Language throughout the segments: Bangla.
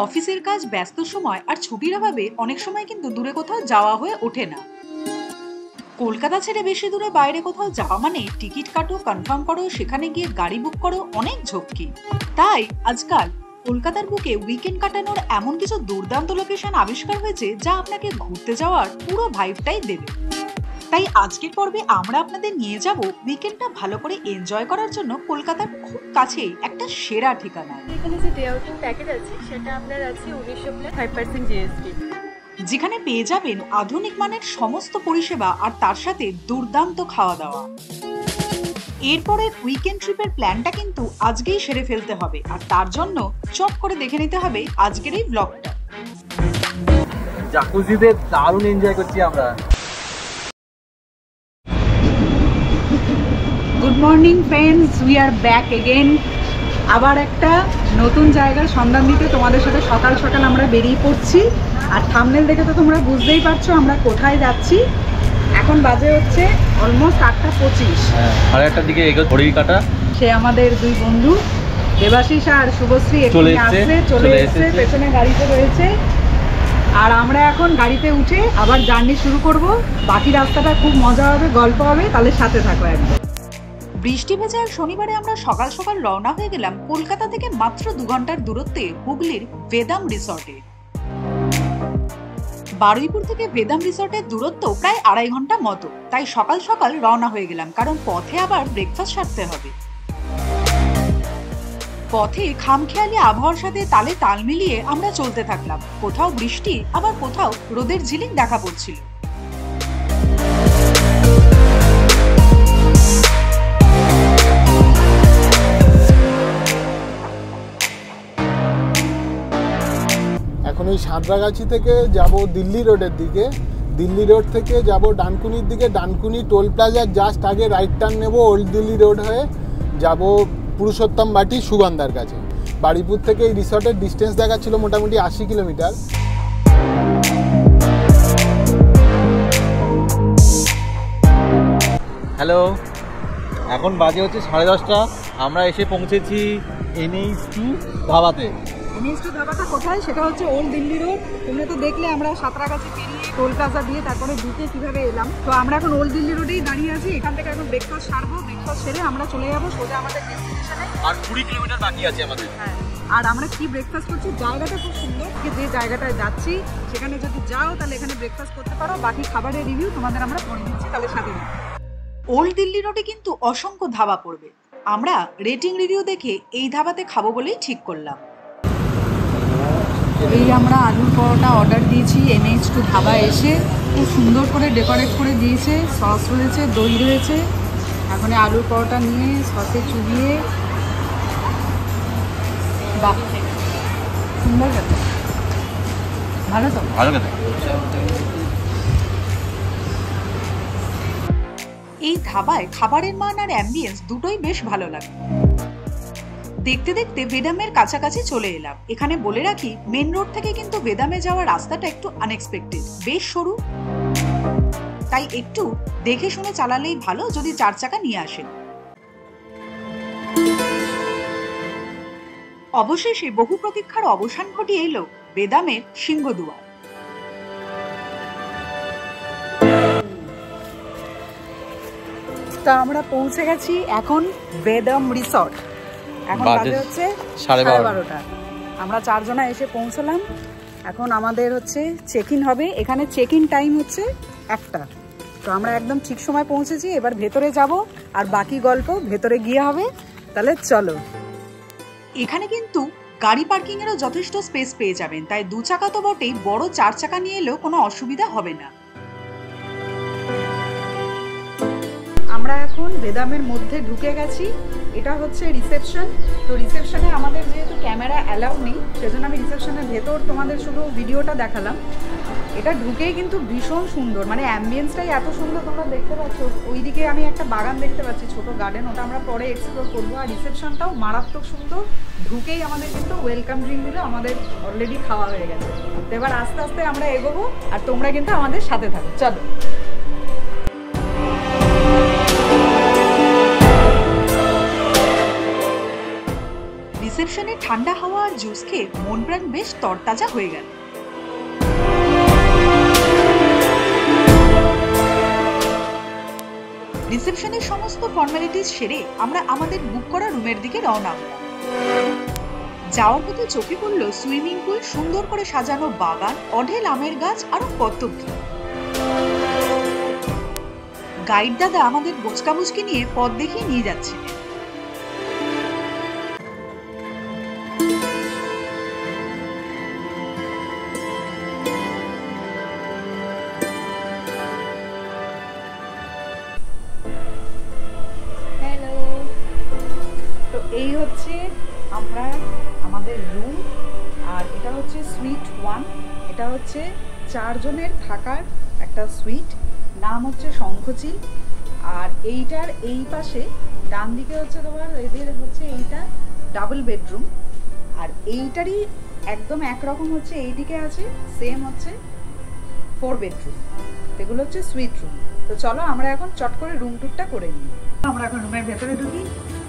অফিসের কাজ, ব্যস্ত সময় আর ছুটির অভাবে অনেক সময় কিন্তু দূরে কোথাও যাওয়া হয়ে ওঠে না। কলকাতা ছেড়ে বেশি দূরে বাইরে কোথাও যাওয়া মানে টিকিট কাটো, কনফার্ম করো, সেখানে গিয়ে গাড়ি বুক করো, অনেক ঝক্কি। তাই আজকাল কলকাতার বুকে উইকেন্ড কাটানোর এমন কিছু দুর্দান্ত লোকেশন আবিষ্কার হয়েছে যা আপনাকে ঘুরতে যাওয়ার পুরো ভাইবটাই দেবে। তাই আজকের পর্বে আমরা আপনাদের নিয়ে যাব উইকেন্ডটা ভালো করে এনজয় করার জন্য কলকাতার খুব কাছেই একটা সেরা ঠিকানায়। এখানে যে ডে আউটিং প্যাকেজ আছে সেটা আপনার আছে 1900 প্লাস 5% জিএসটি, যেখানে পেয়ে যাবেন আধুনিক মানের সমস্ত পরিষেবা আর তার সাথে দুর্দান্ত খাওয়া দাওয়া। এরপরে উইকেন্ড ট্রিপের প্ল্যানটা কিন্তু আজকেই সেরে ফেলতে হবে, আর তার জন্য চট করে দেখে নিতে হবে আজকের এই ব্লগটা। জাকুজিতে দারুণ এনজয় করছি আমরা। Good morning friends, we are back again. আবার একটা নতুন জায়গার সন্ধান দিতে তোমাদের সাথে সকাল সকাল আমরা বেরিয়ে পড়ছি। আর থাম্বনেল দেখে তো তোমরা বুঝতেই পারছো আমরা কোথায় যাচ্ছি। এখন বাজে হচ্ছে অলমোস্ট 8:25। সাড়ে 8টার দিকে ঘড়ির কাটা। সে আমাদের দুই বন্ধু দেবাশিস আর শুভশ্রী চলে এসেছে, পেছনে গাড়িতে রয়েছে। আর আমরা এখন গাড়িতে উঠে আবার জার্নি শুরু করব। বাকি রাস্তাটা খুব মজা হবে, গল্প হবে, তাহলে সাথে থাকো একদম। বৃষ্টি ভেজা শনিবারে আমরা সকাল সকাল রওনা হয়ে গেলাম কলকাতা থেকে মাত্র 2 ঘন্টার দূরত্বে হুগলির ভেদাম রিসর্টে। বারুইপুর থেকে ভেদাম রিসর্টের দূরত্ব প্রায় 2.5 ঘন্টা মতো। তাই সকাল সকাল রওনা হয়ে গেলাম, কারণ পথে আবার ব্রেকফাস্ট সারতে হবে। পথে খামখেয়ালি আবহাওয়ার সাথে তালে তাল মিলিয়ে আমরা চলতে থাকলাম। কোথাও বৃষ্টি, আবার কোথাও রোদের ঝিলিক দেখা পড়ছিল। এখন ওই সাঁতরাগাছি থেকে যাব দিল্লি রোডের দিকে, দিল্লি রোড থেকে যাব ডানকুনির দিকে, ডানকুনি টোল প্লাজার জাস্ট আগে রাইট টার্ন নেব, ওল্ড দিল্লি রোড হয়ে যাব পুরুষোত্তম বাটি সুগন্ধার কাছে। বারুইপুর থেকে এই রিসর্টের ডিস্টেন্স দেখাচ্ছিল মোটামুটি 80 কিলোমিটার। হ্যালো, এখন বাজে হচ্ছে 10:30। আমরা এসে পৌঁছেছি NH2 ধাবাতে। NH2 ধাবাটা কোথায়? সেটা হচ্ছে ওল্ড দিল্লি রোড। তোমরা তো দেখলে আমরা সাঁতরাগাছি পেরিয়ে টোল প্লাজা দিয়ে তারপরে ঢুকে কিভাবে এলাম। তো আমরা এখন ওল্ড দিল্লি রোডেই দাঁড়িয়ে আছি। এখান থেকে এখন ব্রেকফাস্ট সারবো, ব্রেকফাস্ট সেরে আমরা চলে যাবো সোজা আমাদের ডেস্টিনেশনে। আর 20 কিলোমিটার বাকি আছে আমাদের। হ্যাঁ, আর আমরা কি ব্রেকফাস্ট করছি, জায়গাটা খুব সুন্দর। যে জায়গাটায় যাচ্ছি সেখানে যদি যাও তাহলে এখানে ব্রেকফাস্ট করতে পারো। বাকি খাবারের রিভিউ তোমাদের আমরা পরে দিচ্ছি, তাহলে সাথে ওল্ড দিল্লি রোডে কিন্তু অসংখ্য ধাবা পড়বে। আমরা রেটিং রিভিউ দেখে এই ধাবাতে খাবো বলেই ঠিক করলাম। এই আমরা আলুর পরোটা অর্ডার দিয়েছি NH2 ধাবা এসে। খুব সুন্দর করে ডেকোরেট করে দিয়েছে, সস রয়েছে, দই রয়েছে। এখন আলুর পরোটা নিয়ে সসে চুবিয়ে, বাহ সুন্দর খেতে, ভালো তো, ভালো খেতে। এই ধাবায় খাবারের মান আর অ্যাম্বিয়েন্স দুটোই বেশ ভালো লাগে। দেখতে দেখতে ভেদামের কাছাকাছি চলে এলাম। এখানে বলে রাখি, মেন রোড থেকে কিন্তু ভেদামে যাওয়ার রাস্তাটা একটু আনএক্সপেক্টেড, বেশ সরু। তাই একটু দেখে শুনে চালালেই ভালো যদি 4 চাকা নিয়ে আসেন। অবশেষে বহু প্রতীক্ষার অবসান ঘটিয়ে এলো ভেদামের সিংহদুয়ার। তা আমরা পৌঁছে গেছি এখন ভেদাম রিসর্ট। এখন বাজে হচ্ছে 12:30। আমরা 4 জনা এসে পৌঁছলাম। এখন আমাদের হচ্ছে চেক ইন হবে। এখানে চেক ইন টাইম হচ্ছে 1টা। তো আমরা একদম ঠিক সময় পৌঁছেছি। এবার ভেতরে যাব, আর বাকি গল্প ভেতরে গিয়ে হবে। তাহলে চলো। এখানে কিন্তু গাড়ি পার্কিং এরও যথেষ্ট স্পেস পেয়ে যাবেন। তাই 2 চাকা তো বটেই, বড় 4 চাকা নিয়ে এলেও কোনো অসুবিধা হবে না। আমরা এখন ভেদামের মধ্যে ঢুকে গেছি। এটা হচ্ছে রিসেপশন। তো রিসেপশনে আমাদের যেহেতু ক্যামেরা অ্যালাউ নেই, সেজন্য আমি রিসেপশনের ভেতর তোমাদের শুধু ভিডিওটা দেখালাম। এটা ঢুকেই কিন্তু ভীষণ সুন্দর, মানে অ্যাম্বিয়েন্সটাই এত সুন্দর তোমরা দেখতে পাচ্ছ। ওইদিকে আমি একটা বাগান দেখতে পাচ্ছি, ছোট গার্ডেন, ওটা আমরা পরে এক্সপ্লোর করবো। আর রিসেপশনটাও মারাত্মক সুন্দর। ঢুকেই আমাদের কিন্তু ওয়েলকাম ড্রিঙ্ক দিল, আমাদের অলরেডি খাওয়া হয়ে গেছে। তো এবার আস্তে আস্তে আমরা এগোবো, আর তোমরা কিন্তু আমাদের সাথে থাকো। চলো। রিসেপশনে ঠান্ডা হাওয়া আর জুস খেয়ে মন প্রাণ বেশ তরতাজা হয়ে গেল। রিসেপশনের সমস্ত ফর্মালিটিস সেরে আমরা আমাদের বুক করা রুমের দিকে রওনা হলাম। যাওয়ার পথে চোখে পড়ল সুইমিং পুল, সুন্দর করে সাজানো বাগান, অঢেল আমের গাছ, আরো কত কি। গাইড দাদা আমাদের বোচকাবুচকি নিয়ে পথ দেখিয়ে নিয়ে যাচ্ছিলেন। তো এই হচ্ছে আমরা আমাদের রুম, আর এটা হচ্ছে সুইট 1। এটা হচ্ছে 4 জনের থাকার একটা সুইট, নাম হচ্ছে শঙ্খচিল। আর এইটার এই পাশে ডান দিকে হচ্ছে তোমার এদের হচ্ছে এইটা ডাবল বেডরুম, আর এইটারই একদম একরকম হচ্ছে এইদিকে আছে সেম হচ্ছে 4 বেডরুম। এগুলো হচ্ছে সুইট রুম। তো চলো আমরা এখন চট করে রুম টুরটা করে নিই। আমরা এখন রুমের ভেতরে ঢুকি।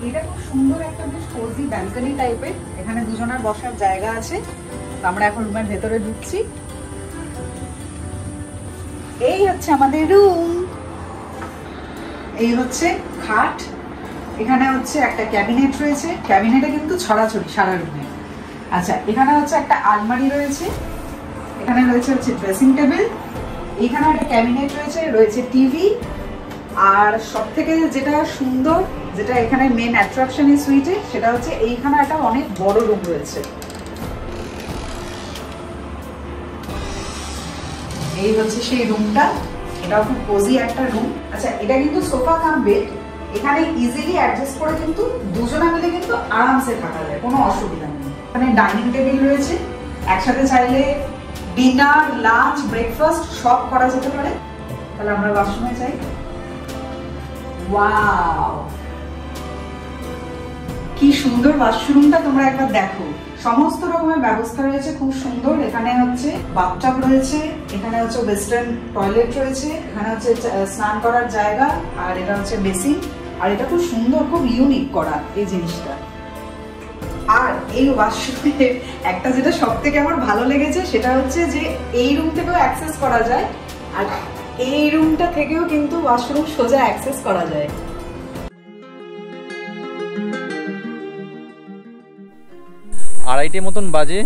এটা খুব সুন্দর একটা বেশ কোজি ব্যালকনি টাইপের, এখানে দুজনের বসার জায়গা আছে। তো আমরা এখন রুমের ভেতরে ঢুকছি। এই হচ্ছে আমাদের রুম, এই হচ্ছে খাট, এখানে হচ্ছে একটা ক্যাবিনেট রয়েছে, ক্যাবিনেটে কিন্তু ছড়াছড়ি সারা রুমে। আচ্ছা, এখানে হচ্ছে একটা আলমারি রয়েছে, এখানে রয়েছে হচ্ছে ড্রেসিং টেবিল, এখানে একটা ক্যাবিনেট রয়েছে, রয়েছে টিভি। আর সব থেকে যেটা সুন্দর, যেটা এখানে মেন অ্যাট্রাকশন এই সুইটে, সেটা হচ্ছে এইখানে একটা অনেক বড় রুম রয়েছে। এই হচ্ছে সেই রুমটা, এটাও খুব কোজি একটা রুম। আচ্ছা, এটা কিন্তু সোফা কাম বেড, এখানে ইজিলি অ্যাডজাস্ট করে কিন্তু দুজনে মিলে কিন্তু আরামসে থাকা যায়, কোনো অসুবিধা নেই। এখানে ডাইনিং টেবিল রয়েছে, একসাথে চাইলে ডিনার, লাঞ্চ, ব্রেকফাস্ট সব করা যেতে পারে। তাহলে আমরা ওয়াশরুমে যাই। ওয়াও, কি সুন্দর ওয়াশরুমটা, তোমরা একবার দেখো। সমস্ত রকমের ব্যবস্থা রয়েছে, খুব সুন্দর। এখানে হচ্ছে বাথটাব রয়েছে, এখানে হচ্ছে ওয়েস্টার্ন টয়লেট রয়েছে, এখানে হচ্ছে স্নান করার জায়গা, আর এটা হচ্ছে বেসিন। আর এটা খুব সুন্দর, খুব ইউনিক করা এই জিনিসটা। আর এই ওয়াশরুমে একটা যেটা সব থেকে আমার ভালো লেগেছে, সেটা হচ্ছে যে এই রুম থেকেও অ্যাক্সেস করা যায়, আর এই রুমটা থেকেও কিন্তু ওয়াশরুম সোজা অ্যাক্সেস করা যায়। আড়াইটে মতন বাজে,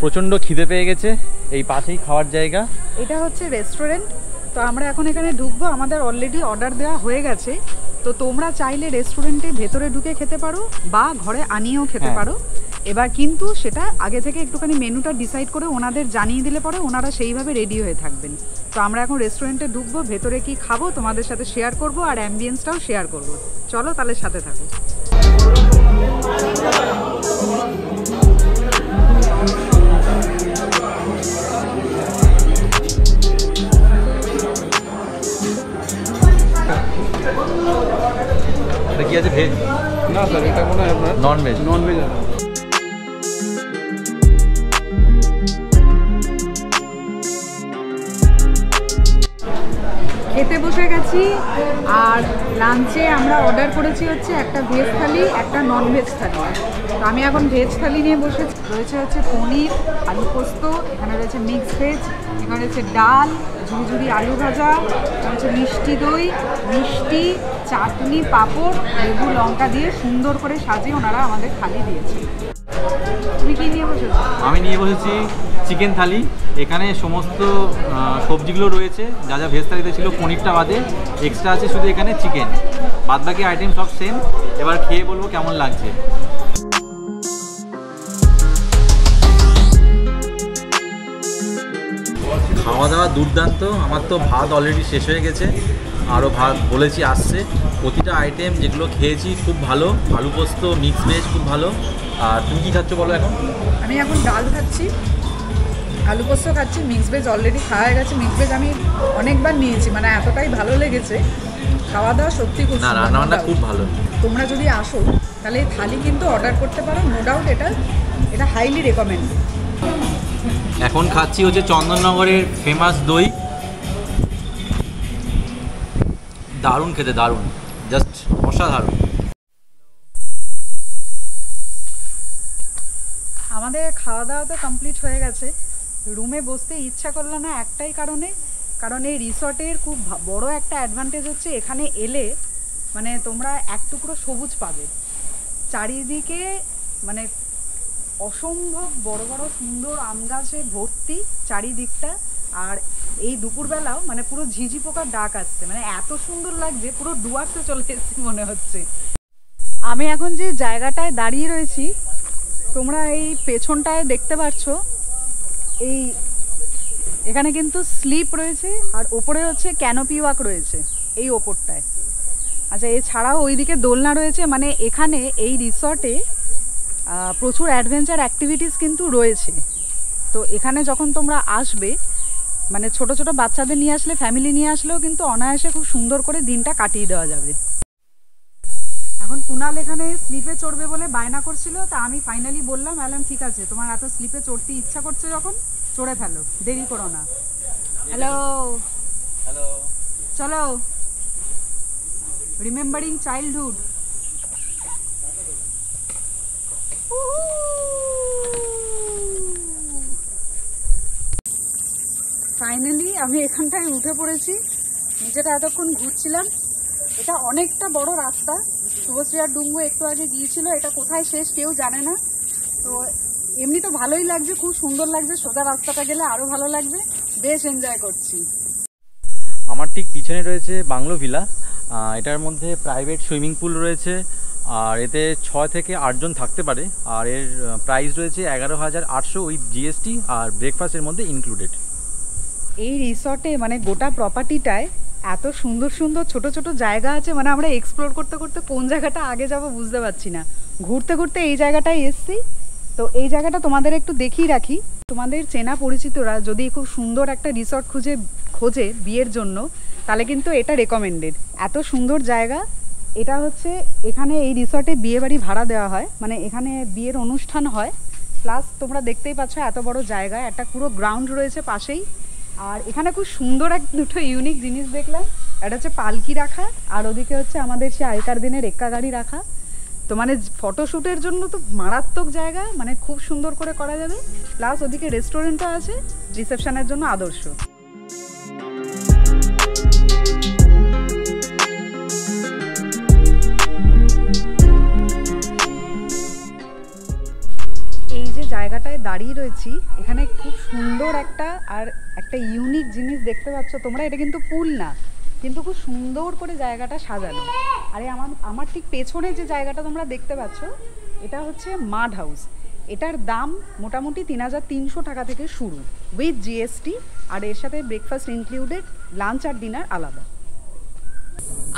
প্রচণ্ড খিদে পেয়ে গেছে। এই পাশেই খাওয়ার জায়গা, এটা হচ্ছে রেস্টুরেন্ট। তো আমরা এখন এখানে ঢুকবো, আমাদের অলরেডি অর্ডার দেওয়া হয়ে গেছে। তো তোমরা চাইলে রেস্টুরেন্টে ভেতরে ঢুকে খেতে পারো বা ঘরে আনিয়েও খেতে পারো। এবার কিন্তু সেটা আগে থেকে একটুখানি মেনুটা ডিসাইড করে ওনাদের জানিয়ে দিলে পরে ওনারা সেইভাবে রেডি হয়ে থাকবেন। তো আমরা এখন রেস্টুরেন্টে ঢুকবো, ভেতরে কি খাবো তোমাদের সাথে শেয়ার করব, আর অ্যাম্বিয়েন্সটাও শেয়ার করব। চলো তাহলে সাথে থাকো। এটা কি আছে, ভেজ? না স্যার, এটা মনে হয় আপনার নন ভেজ। নন ভেজ আছে। খেতে বসে গেছি, আর লাঞ্চে আমরা অর্ডার করেছি হচ্ছে একটা ভেজ থালি, একটা নন ভেজ থালি। তো আমি এখন ভেজ থালি নিয়ে বসেছি। রয়েছে হচ্ছে পনির, আলু পোস্ত, এখানে রয়েছে মিক্স ভেজ, এখানে রয়েছে ডাল, ঝুড়ি আলু ভাজা, রয়েছে মিষ্টি দই, মিষ্টি, চাটনি, পাঁপড়, লেবু, লঙ্কা দিয়ে সুন্দর করে সাজিয়ে ওনারা আমাদের থালি দিয়েছে। তুমি কি নিয়ে বসেছো? আমি নিয়ে বসেছি চিকেন থালি। এখানে সমস্ত সবজিগুলো রয়েছে, যা যা ভেজ থালিতে ছিল পনিরটা বাদে, এক্সট্রা আছে শুধু এখানে চিকেন। বাদবাকি আইটেম সব সেম। এবার খেয়ে বলবো কেমন লাগছে। খাওয়া দাওয়া দুর্দান্ত। আমার তো ভাত অলরেডি শেষ হয়ে গেছে, আরও ভাত বলেছি আসছে। প্রতিটা আইটেম যেগুলো খেয়েছি খুব ভালো। আলু পোস্ত, মিক্স ভেজ খুব ভালো। আর তুমি কী খাচ্ছ বলো এখন? আমি এখন ডাল খাচ্ছি, আলু পোস্ত খাচ্ছি, মিক্স ভেজ অলরেডি খাওয়া হয়ে গেছে। মিক্স ভেজ আমি অনেকবার নিয়েছি, মানে এতটাই ভালো লেগেছে। খাওয়া দাওয়া সত্যি খুব না, রান্নাবান্না খুব ভালো। তোমরা যদি আসো তাহলে এই থালি কিন্তু অর্ডার করতে পারো, নো ডাউট। এটা হাইলি রেকমেন্ড। এখন খাচ্ছি হচ্ছে চন্দননগরের ফেমাস দই। দারুণ খেতে, দারুণ, জাস্ট অসাধারণ। আমাদের খাওয়া দাওয়া তো কমপ্লিট হয়ে গেছে, রুমে বসতে ইচ্ছা করলো না একটাই কারণে, কারণ এই রিসর্টের খুব বড় একটা অ্যাডভান্টেজ হচ্ছে এখানে এলে মানে তোমরা এক টুকরো সবুজ পাবে চারিদিকে, মানে অসম্ভব বড় বড় সুন্দর আম গাছে ভর্তি চারিদিকটা। আর এই দুপুরবেলাও মানে পুরো ঝিঝি পোকার ডাক আসছে, মানে এত সুন্দর লাগছে, পুরো ডুয়ার্সে চলে এসেছি মনে হচ্ছে। আমি এখন যে জায়গাটায় দাঁড়িয়ে রয়েছি তোমরা এই পেছনটায় দেখতে পাচ্ছ, এই এখানে কিন্তু স্লিপ রয়েছে আর ওপরে হচ্ছে ক্যানোপি ওয়াক রয়েছে এই ওপরটায়। আচ্ছা, এছাড়াও ওইদিকে দোলনা রয়েছে, মানে এখানে এই রিসর্টে প্রচুর অ্যাডভেঞ্চার অ্যাক্টিভিটিস কিন্তু রয়েছে। তো এখানে যখন তোমরা আসবে মানে ছোট ছোট বাচ্চাদের নিয়ে আসলে, ফ্যামিলি নিয়ে আসলেও কিন্তু অনায়াসে খুব সুন্দর করে দিনটা কাটিয়ে দেওয়া যাবে। এখন কুনাল এখানে স্লিপে চড়বে বলে বায়না করছিল, তা আমি ফাইনালি বললাম ঠিক আছে, তোমার এত স্লিপে চড়তে ইচ্ছা করছে যখন চড়ে ফেলো, দেরি করো না। হ্যালো হ্যালো, চলো, রিমেম্বারিং চাইল্ডহুড। ফাইনালি আমি এখানটায় উঠে পড়েছি, নিচেটা এতক্ষণ ঘুরছিলাম। এটা অনেকটা বড় রাস্তা, শুভশ্রী আর ডুঙ্গু একটু আগে গিয়েছিল, এটা কোথায় শেষ কেউ জানে না। তো এমনি তো ভালোই লাগছে, খুব সুন্দর লাগছে, সোজা রাস্তাটা গেলে আরো ভালো লাগবে, বেশ এনজয় করছি। আমার ঠিক পিছনে রয়েছে বাংলো ভিলা, এটার মধ্যে প্রাইভেট সুইমিং পুল রয়েছে, আর এতে 6 থেকে 8 জন থাকতে পারে, আর এর প্রাইস রয়েছে 11,800 উইথ জিএসটি, আর ব্রেকফাস্টের মধ্যে ইনক্লুডেড। এই রিসর্টে মানে গোটা প্রপার্টিটায় এত সুন্দর সুন্দর ছোট ছোট জায়গা আছে, মানে আমরা এক্সপ্লোর করতে করতে কোন জায়গাটা আগে যাব বুঝতে পারছি না। ঘুরতে ঘুরতে এই জায়গাটায় এসছি, তো এই জায়গাটা তোমাদের একটু দেখিয়ে রাখি। তোমাদের চেনা পরিচিতরা যদি খুব সুন্দর একটা রিসর্ট খোঁজে বিয়ের জন্য, তাহলে কিন্তু এটা রেকমেন্ডেড। এত সুন্দর জায়গা, এটা হচ্ছে এখানে এই রিসর্টে বিয়ে বাড়ি ভাড়া দেওয়া হয়, মানে এখানে বিয়ের অনুষ্ঠান হয়। প্লাস তোমরা দেখতেই পাচ্ছ এত বড় জায়গা, একটা পুরো গ্রাউন্ড রয়েছে পাশেই। আর এখানে খুব সুন্দর দুটো ইউনিক জিনিস দেখলাম, একটা হচ্ছে পালকি রাখা, আর ওদিকে হচ্ছে আমাদের সে আগেকার দিনের এক্কা গাড়ি রাখা। তো মানে ফটোশ্যুটের জন্য তো মারাত্মক জায়গা, মানে খুব সুন্দর করে করা যাবে। প্লাস ওদিকে রেস্টুরেন্টও আছে, রিসেপশনের জন্য আদর্শ। এই যে জায়গাটায় দাঁড়িয়ে রয়েছি, এখানে খুব সুন্দর একটা ইউনিক জিনিস দেখতে পাচ্ছ তোমরা। এটা কিন্তু পুল না, কিন্তু খুব সুন্দর করে জায়গাটা সাজানো। আরে আমার ঠিক পেছনে যে জায়গাটা তোমরা দেখতে পাচ্ছ, এটা হচ্ছে মাড হাউস। এটার দাম মোটামুটি 3,300 টাকা থেকে শুরু উইথ জিএসটি, আর এর সাথে ব্রেকফাস্ট ইনক্লুডেড, লাঞ্চ আর ডিনার আলাদা।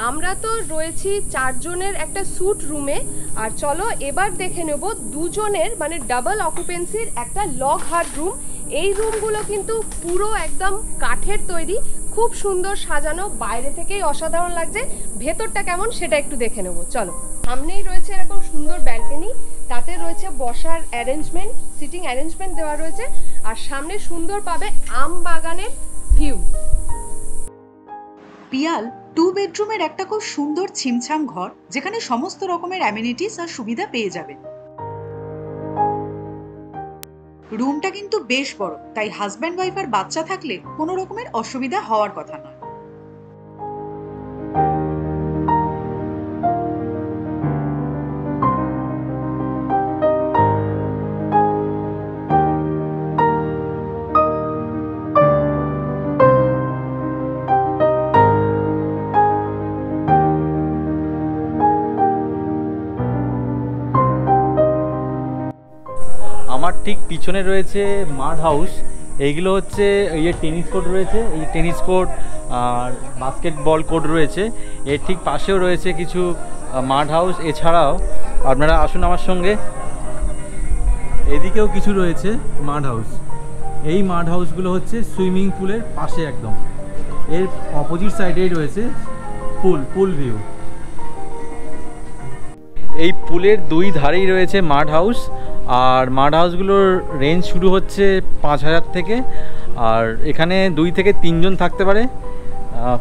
আমরা তো রয়েছি 4 জনের একটা স্যুট রুমে, আর চলো এবার দেখে নেব 2 জনের মানে ডাবল অকুপেন্সির একটা লগ হার্ট রুম। এই রুমগুলো কিন্তু পুরো একদম কাঠের তৈরি, খুব সুন্দর সাজানো, বাইরে থেকেই অসাধারণ লাগছে। ভেতরটা কেমন সেটা একটু দেখে নেব চলো। সামনেই রয়েছে এরকম সুন্দর ব্যালকনি, তাতে রয়েছে বসার অ্যারেঞ্জমেন্ট, সিটিং অ্যারেঞ্জমেন্ট দেওয়া রয়েছে, আর সামনে সুন্দর পাবে আম বাগানের ভিউ। পিয়াল 2 বেডরুমের একটা খুব সুন্দর ছিমছাম ঘর, যেখানে সমস্ত রকমের অ্যামিনিটিস আর সুবিধা পেয়ে যাবেন। রুমটা কিন্তু বেশ বড়, তাই হাজব্যান্ড ওয়াইফ আর বাচ্চা থাকলে কোনো রকমের অসুবিধা হওয়ার কথা নয়। আমার ঠিক পিছনে রয়েছে মাড হাউস। এইগুলো হচ্ছে এই যে টেনিস কোর্ট রয়েছে, এই টেনিস কোর্ট আর বাস্কেটবল কোর্ট রয়েছে। এর ঠিক পাশেও রয়েছে কিছু মাড হাউস। এছাড়াও আপনারা আসুন আমার সঙ্গে, এদিকেও কিছু রয়েছে মাড হাউস। এই মাড হাউসগুলো হচ্ছে সুইমিং পুলের পাশে একদম, এর অপোজিট সাইডেই রয়েছে পুল ভিউ। এই পুলের 2 ধারেই রয়েছে মাড হাউস, আর মাড হাউসগুলোর রেঞ্জ শুরু হচ্ছে 5,000 থেকে, আর এখানে 2 থেকে 3 জন থাকতে পারে।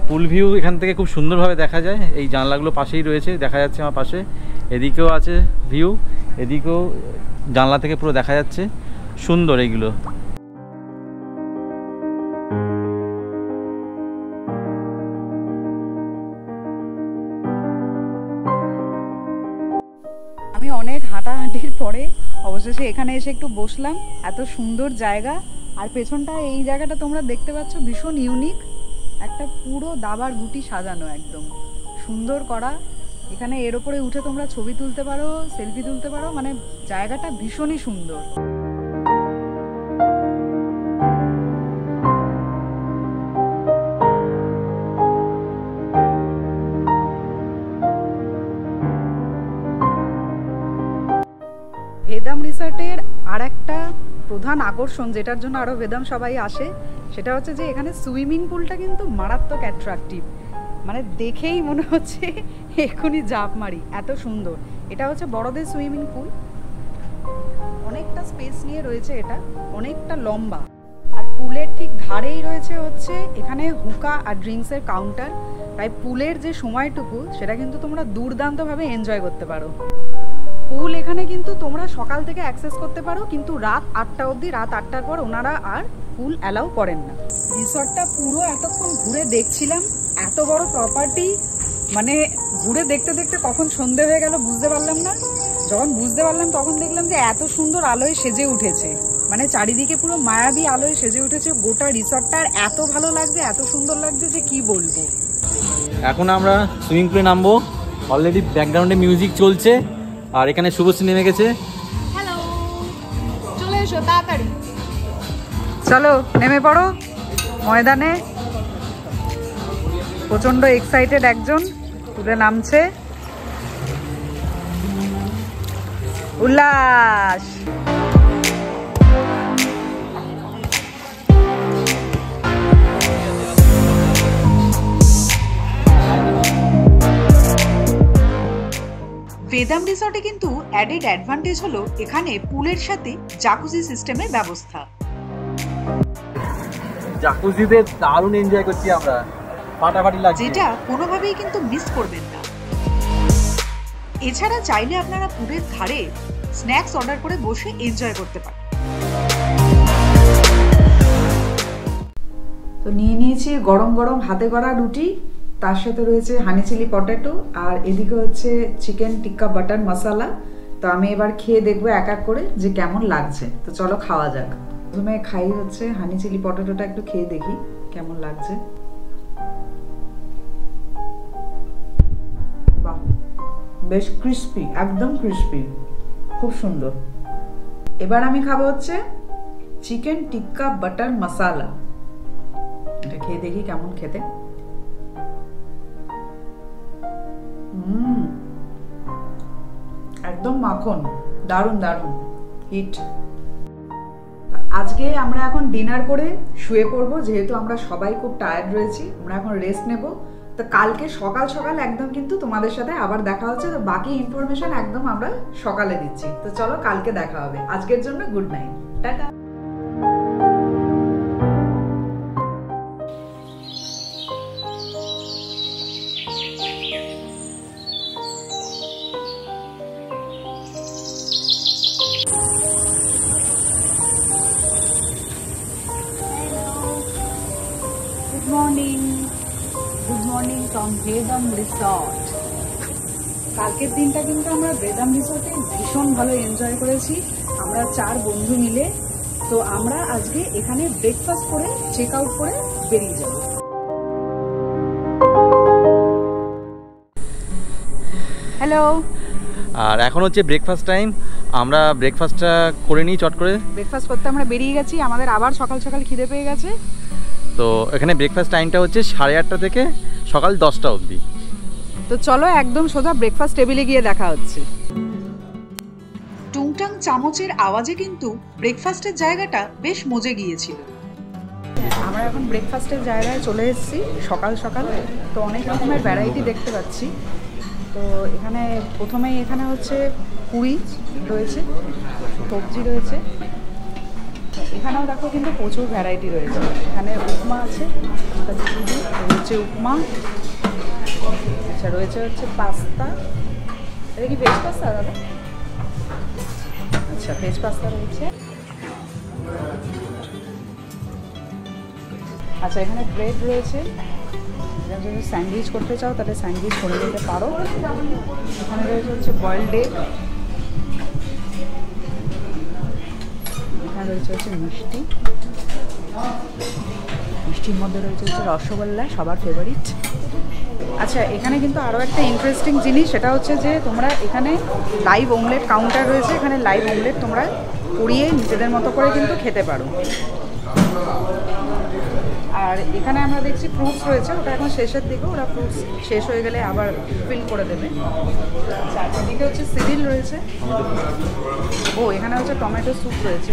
পুল ভিউ এখান থেকে খুব সুন্দরভাবে দেখা যায়, এই জানলাগুলো পাশেই রয়েছে, দেখা যাচ্ছে আমার পাশে। এদিকেও আছে ভিউ, এদিকেও জানলা থেকে পুরো দেখা যাচ্ছে, সুন্দর এইগুলো। আমি অনেক হাঁটাহাঁটির পরে অবশেষে এখানে এসে একটু বসলাম। এত সুন্দর জায়গা, আর পেছনটা এই জায়গাটা তোমরা দেখতে পাচ্ছ ভীষণ ইউনিক, একটা পুরো দাবার গুটি সাজানো, একদম সুন্দর করা। এখানে এর ওপরে উঠে তোমরা ছবি তুলতে পারো, সেলফি তুলতে পারো, মানে জায়গাটা ভীষণই সুন্দর। ভেদাম রিসর্টের আর একটা প্রধান আকর্ষণ, যেটার জন্য আরও ভেদাম সবাই আসে, সেটা হচ্ছে যে এখানে সুইমিং পুলটা কিন্তু মারাত্মক অ্যাট্রাকটিভ, মানে দেখেই মনে হচ্ছে এক্ষুনি জাপ মারি, এত সুন্দর। এটা হচ্ছে বড়দের সুইমিং পুল, অনেকটা স্পেস নিয়ে রয়েছে, এটা অনেকটা লম্বা। আর পুলের ঠিক ধারেই রয়েছে হচ্ছে এখানে হুকা আর ড্রিঙ্কসের কাউন্টার, তাই পুলের যে সময়টুকু সেটা কিন্তু তোমরা দুর্দান্তভাবে এনজয় করতে পারো। পুল এখানে কিন্তু তোমরা সকাল থেকে অ্যাক্সেস করতে পারো, কিন্তু রাত 8টা অবধি, রাত 8টার পর ওনারা আর পুল অ্যালাউ করেন না। রিসর্টটা পুরো এতক্ষণ ঘুরে দেখছিলাম, এত বড় প্রপার্টি, মানে ঘুরে দেখতে দেখতে কখন সন্ধে হয়ে গেল বুঝতে পারলাম না। যখন বুঝতে পারলাম তখন দেখলাম যে এত সুন্দর আলোয় সেজে উঠেছে, মানে চারিদিকে পুরো মায়াবী আলোয় সেজে উঠেছে গোটা রিসর্টটা, আর এত ভালো লাগছে, এত সুন্দর লাগছে যে কি বলবো। এখন আমরা সুইমিং পুলে নামবো, অলরেডি ব্যাকগ্রাউন্ডে মিউজিক চলছে, আর এখানে শুভশ্রী নেমে গেছে। হ্যালো, চলে এসো তাড়াতাড়ি। চলো নেমে পড়ো ময়দানে। প্রচন্ড এক্সাইটেড একজন তুলে নামছে, উল্লাস। বেদাম রিসর্টে কিন্তু অ্যাডেড অ্যাডভান্টেজ হলো এখানে পুলের সাথে জাকুজি সিস্টেমের ব্যবস্থা। জাকুজিতে দারুণ এনজয় করছি আমরা, ফাটাফাটি লাগছে, যেটা কোনোভাবেই কিন্তু মিস করবেন না। এছাড়া চাইলে আপনারা পুলের ধারে স্ন্যাক্স অর্ডার করে বসে এনজয় করতে পারেন। তো নিয়ে নিয়েছি গরম গরম হাতে করা রুটি, তার সাথে রয়েছে হানি চিলি পটেটো, আর এদিকে হচ্ছে চিকেন টিক্কা বাটার মশালা। তো আমি এবার খেয়ে দেখবো এক এক করে যে কেমন লাগছে। তো চলো খাওয়া যাক। প্রথমে খাই হচ্ছে হানি চিলি পটেটোটা, একটু খেয়ে দেখি কেমন লাগছে। বাহ, বেশ ক্রিস্পি, একদম ক্রিস্পি, খুব সুন্দর। এবার আমি খাবো হচ্ছে চিকেন টিক্কা বাটার মশালা, এটা খেয়ে দেখি কেমন খেতে। একদম মাখন, দারুণ দারুণ হিট। আজকে আমরা এখন ডিনার করে শুয়ে পড়বো, যেহেতু আমরা সবাই খুব টায়ার্ড রয়েছি, আমরা এখন রেস্ট নেব। তো কালকে সকাল সকাল একদম কিন্তু তোমাদের সাথে আবার দেখা হচ্ছে। তো বাকি ইনফরমেশন একদম আমরা সকালে দিচ্ছি। তো চলো কালকে দেখা হবে। আজকের জন্য good night, tata. Good morning from Vedam resort. কালকের দিনটা কিন্তু আমরা বেদাম রিসর্টে ভীষণ ভালো এনজয় করেছি, আমরা 4 বন্ধু মিলে। তো আমরা আজকে এখানে ব্রেকফাস্ট করে চেক আউট করে বেরিয়ে যাব। হ্যালো, আর এখন হচ্ছে ব্রেকফাস্ট টাইম, আমরা ব্রেকফাস্টটা করে নিই চট করে। ব্রেকফাস্ট করতে আমরা বেরিয়ে গেছি, আমাদের আবার সকাল সকাল খিদে পেয়ে গেছে। তো এখানে ব্রেকফাস্ট টাইমটা হচ্ছে 8:30 থেকে সকাল 10টা অবধি। তো চলো একদম সোজা ব্রেকফাস্ট টেবিলে গিয়ে দেখা হচ্ছে। টুংটাং চামচের আওয়াজে কিন্তু ব্রেকফাস্টের জায়গাটা বেশ মজে গিয়েছিল। আমরা এখন ব্রেকফাস্টের জায়গায় চলে এসেছি সকাল সকাল। তো অনেক রকমের ভ্যারাইটি দেখতে পাচ্ছি। তো এখানে প্রথমেই এখানে হচ্ছে পুরি রয়েছে, সবজি রয়েছে, এখানেও দেখো কিন্তু প্রচুর ভ্যারাইটি রয়েছে। এখানে উপমা আছে, রয়েছে উপমা, আচ্ছা রয়েছে হচ্ছে পাস্তা। এটা কি ভেজ পাস্তা দাদা? আচ্ছা আচ্ছা ভেজ পাস্তা রয়েছে। আচ্ছা এখানে ব্রেড রয়েছে, যদি স্যান্ডউইচ করতে চাও তাহলে স্যান্ডউইচ করে নিতে পারো। এখানে রয়েছে হচ্ছে বয়েলড এগ, এখানে রয়েছে হচ্ছে মিষ্টি, মিষ্টির মধ্যে রয়েছে হচ্ছে রসগোল্লা, সবার ফেভারিট। আচ্ছা এখানে কিন্তু আরও একটা ইন্টারেস্টিং জিনিস, সেটা হচ্ছে যে তোমরা এখানে লাইভ অমলেট কাউন্টার রয়েছে, এখানে লাইভ অমলেট তোমরা পুড়িয়ে নিজেদের মতো করে কিন্তু খেতে পারো। আর এখানে আমরা দেখছি ফ্রুটস রয়েছে, ওটা এখন শেষের দিকে, ওরা ফ্রুটস শেষ হয়ে গেলে আবার ফিল করে দেবে। আচ্ছা এদিকে হচ্ছে সিরিল রয়েছে, ও এখানে হচ্ছে টমেটো স্যুপ রয়েছে,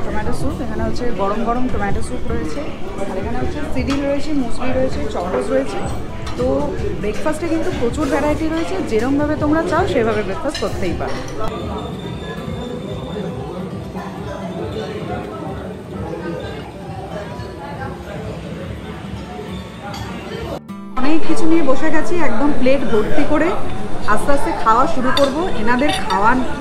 টমেটো স্যুপ, এখানে হচ্ছে গরম গরম টমেটো স্যুপ রয়েছে। আর এখানে হচ্ছে সিরিল রয়েছে, মুসলি রয়েছে, চকোস রয়েছে। তো ব্রেকফাস্টে কিন্তু প্রচুর ভ্যারাইটি রয়েছে, যেরকমভাবে তোমরা চাও সেভাবে ব্রেকফাস্ট করতেই পারো। অনেক কিছু নিয়ে বসে গেছি, একদম প্লেট ভর্তি করে আস্তে আস্তে খাওয়া শুরু করব। এনাদের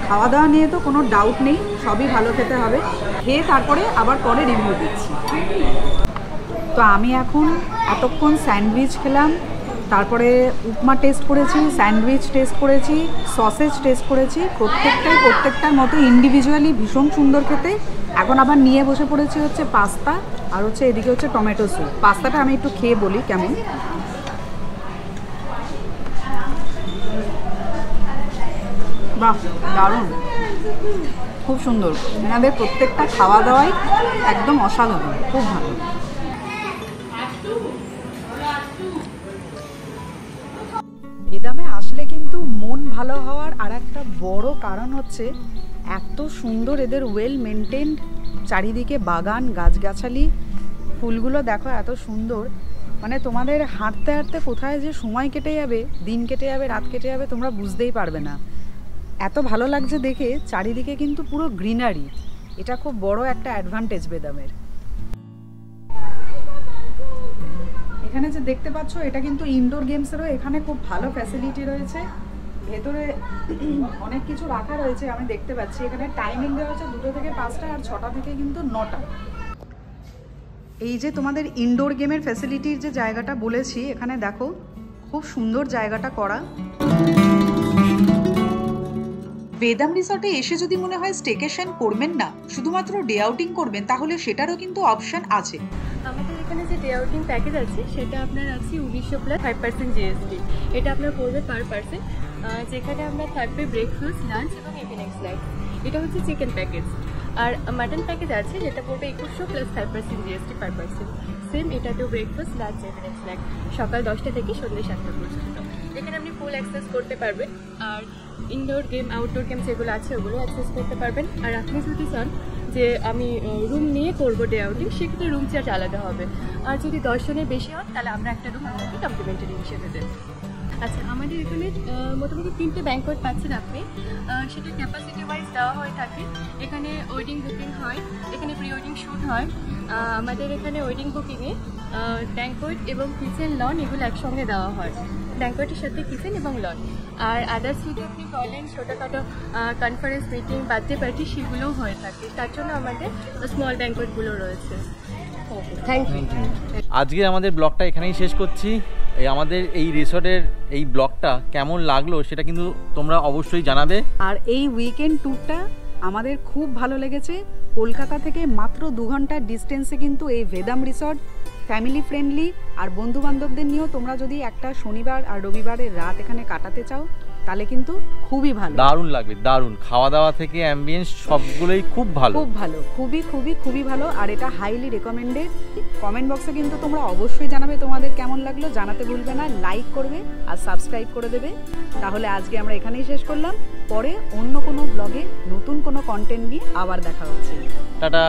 খাওয়া দাওয়া নিয়ে তো কোনো ডাউট নেই, সবই ভালো খেতে হবে। খেয়ে তারপরে আবার পরে রিভিউ দিচ্ছি। তো আমি এখন এতক্ষণ স্যান্ডউইচ খেলাম, তারপরে উপমা টেস্ট করেছি, স্যান্ডউইচ টেস্ট করেছি, সসেজ টেস্ট করেছি, প্রত্যেকটার মতো ইন্ডিভিজুয়ালি ভীষণ সুন্দর খেতে। এখন আবার নিয়ে বসে পড়েছি হচ্ছে পাস্তা, আর হচ্ছে এদিকে হচ্ছে টমেটো স্যুপ। পাস্তাটা আমি একটু খেয়ে বলি কেমন। বাহ দারুণ, খুব সুন্দর। এনাদের প্রত্যেকটা খাওয়া দাওয়াই একদম অসাধারণ, খুব ভালো। বেদামে আসলে কিন্তু মন ভালো হওয়ার আর একটা বড় কারণ হচ্ছে এত সুন্দর এদের ওয়েল মেনটেন্ড চারিদিকে বাগান, গাছগাছালি, ফুলগুলো দেখো এত সুন্দর। মানে তোমাদের হাঁটতে হাঁটতে কোথায় যে সময় কেটে যাবে, দিন কেটে যাবে, রাত কেটে যাবে তোমরা বুঝতেই পারবে না। এত ভালো লাগছে দেখে, চারিদিকে কিন্তু পুরো গ্রিনারি, এটা খুব বড় একটা অ্যাডভান্টেজ বেদামের। এখানে যে দেখতে পাচ্ছ এটা কিন্তু ইনডোর গেমসেরও এখানে খুব ভালো ফ্যাসিলিটি রয়েছে। ভেতরে অনেক কিছু রাখা রয়েছে, আমি দেখতে পাচ্ছি। এখানে টাইমিং দেওয়া হচ্ছে 2টা থেকে 5টা আর 6টা থেকে কিন্তু 9টা। এই যে তোমাদের ইনডোর গেমের ফ্যাসিলিটির যে জায়গাটা বলেছি, এখানে দেখো খুব সুন্দর জায়গাটা করা। বেদাম রিসর্টে এসে যদি মনে হয় স্টেকেশন করবেন না, শুধুমাত্র ডে আউটিং করবেন, তাহলে সেটারও কিন্তু অপশন আছে। আমাদের এখানে যে ডে আউটিং প্যাকেজ আছে সেটা আপনার আছে 1900 প্লাস 5% জিএসটি। এটা আপনার পড়বে পার পার্সন, যেখানে আমরা থাকবে ব্রেকফাস্ট, লাঞ্চ এবং ইভিনিং স্ন্যাক্স। এটা হচ্ছে চিকেন প্যাকেজ। আর মাটন প্যাকেজ আছে যেটা পড়বে 2100 plus 5% GST per person. Same এটাতেও ব্রেকফাস্ট, লাঞ্চ, ইভিনিং স্ন্যাক্স সকাল 10টা থেকে সন্ধ্যে 7টা পর্যন্ত। এখানে আপনি ফুল অ্যাক্সেস করতে পারবেন, আর ইনডোর গেম, আউটডোর গেম যেগুলো আছে ওগুলো অ্যাক্সেস করতে পারবেন। আর আপনি যদি চান যে আমি রুম নিয়ে করবো ডে আউটিং, সেক্ষেত্রে রুম চার্জ আলাদা হবে। আর যদি 10 জনের বেশি হন তাহলে আমরা একটা রুম আপনাকে কমপ্লিমেন্টারি হিসেবে দেব। আচ্ছা, আমাদের এখানে মোটামুটি 3টে ব্যাংকোয়েট পাচ্ছেন আপনি, সেটা ক্যাপাসিটি ওয়াইজ দেওয়া হয়ে থাকে। এখানে ওয়েডিং বুকিং হয়, এখানে প্রি ওয়েডিং শ্যুট হয়। আমাদের এখানে ওয়েডিং বুকিংয়ে ব্যাংকোয়েট এবং কিচেন, লন এগুলো একসঙ্গে দেওয়া হয়। ব্যাংকোয়েটের সাথে কিচেন এবং লন। আর আদার্স যদি আপনি বলেন ছোটোখাটো কনফারেন্স, মিটিং, বার্থডে পার্টি সেগুলোও হয়ে থাকে, তার জন্য আমাদের স্মল ব্যাংকোয়েটগুলো রয়েছে। Thank you. আজকে আমাদের ব্লগটা এখানেই শেষ করছি। আমাদের এই রিসর্টের এই ব্লগটা কেমন লাগলো সেটা কিন্তু তোমরা অবশ্যই জানাবে। আর এই উইকেন্ড ট্যুরটা আমাদের খুব ভালো লেগেছে। কলকাতা থেকে মাত্র 2 ঘন্টার ডিস্টেন্সে কিন্তু এই ভেদাম রিসর্ট, ফ্যামিলি ফ্রেন্ডলি। আর বন্ধু বান্ধবদের নিয়েও তোমরা যদি একটা শনিবার আর রবিবারের রাত এখানে কাটাতে চাও তাহলে কিন্তু খুবই ভালো, দারুণ লাগবে, দারুণ। খাওয়া দাওয়া থেকে অ্যাম্বিয়েন্স সবগুলোই খুব ভালো, খুব ভালো, খুবই ভালো। আর এটা হাইলি রেকমেন্ডেড। কমেন্ট বক্সে কিন্তু তোমরা অবশ্যই জানাবে তোমাদের কেমন লাগলো, জানাতে ভুলবে না। লাইক করবে আর সাবস্ক্রাইব করে দেবে। তাহলে আজকে আমরা এখানেই শেষ করলাম। পরে অন্য কোনো ব্লগে নতুন কোনো কন্টেন্ট নিয়ে আবার দেখা হচ্ছে। টাটা।